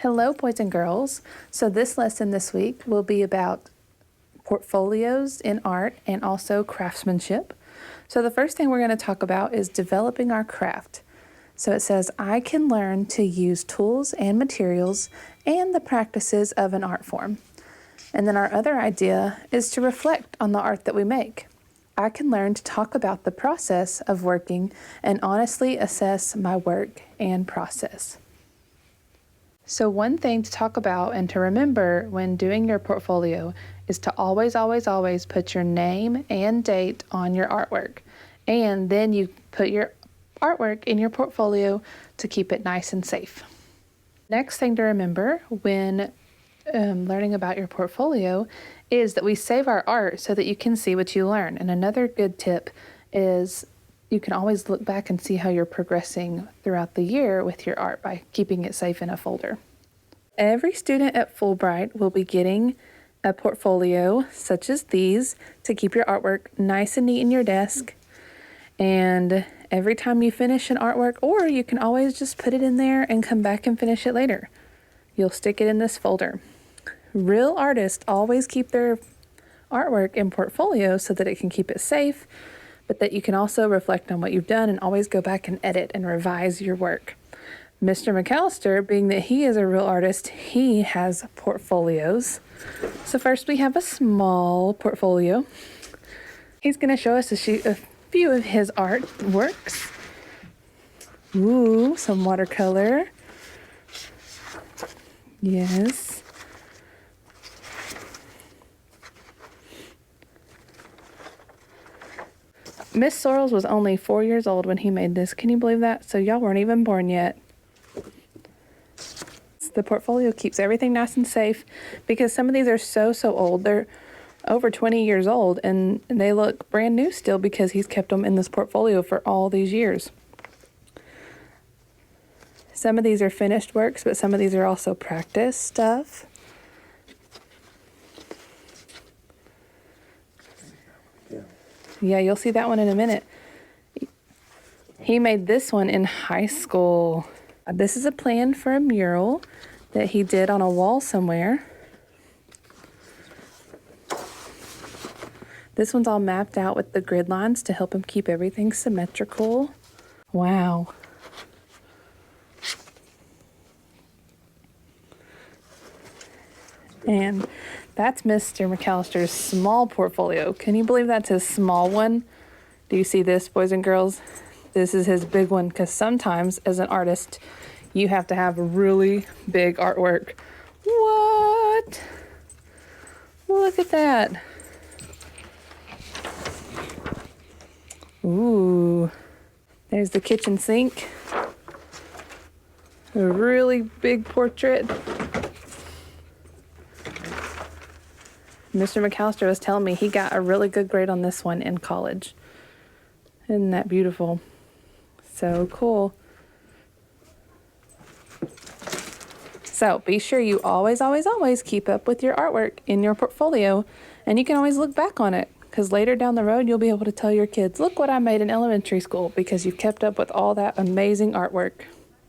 Hello, boys and girls. So this lesson this week will be about portfolios in art and also craftsmanship. So the first thing we're going to talk about is developing our craft. So it says, I can learn to use tools and materials and the practices of an art form. And then our other idea is to reflect on the art that we make. I can learn to talk about the process of working and honestly assess my work and process. So one thing to talk about and to remember when doing your portfolio is to always put your name and date on your artwork. And then you put your artwork in your portfolio to keep it nice and safe. Next thing to remember when learning about your portfolio is that we save our art so that you can see what you learn. And another good tip is you can always look back and see how you're progressing throughout the year with your art by keeping it safe in a folder. Every student at Fulbright will be getting a portfolio such as these to keep your artwork nice and neat in your desk. And every time you finish an artwork, or you can always just put it in there and come back and finish it later. You'll stick it in this folder. Real artists always keep their artwork in portfolios so that it can keep it safe, but that you can also reflect on what you've done and always go back and edit and revise your work. Mr. McAllister, being that he is a real artist, he has portfolios. So first we have a small portfolio. He's going to show us a few of his artworks. Ooh, some watercolor. Yes. Miss Sorrells was only 4 years old when he made this. Can you believe that? So y'all weren't even born yet. The portfolio keeps everything nice and safe because some of these are so old. They're over 20 years old and they look brand new still because he's kept them in this portfolio for all these years. Some of these are finished works, but some of these are also practice stuff. Yeah, you'll see that one in a minute. He made this one in high school. This is a plan for a mural that he did on a wall somewhere. This one's all mapped out with the grid lines to help him keep everything symmetrical. Wow. And that's Mr. McAllister's small portfolio. Can you believe that's his small one? Do you see this, boys and girls? This is his big one because sometimes as an artist, you have to have really big artwork. What? Look at that. Ooh, there's the kitchen sink. A really big portrait. Mr. McAllister was telling me he got a really good grade on this one in college. Isn't that beautiful? So cool. So be sure you always keep up with your artwork in your portfolio, and you can always look back on it because later down the road you'll be able to tell your kids, look what I made in elementary school, because you've kept up with all that amazing artwork.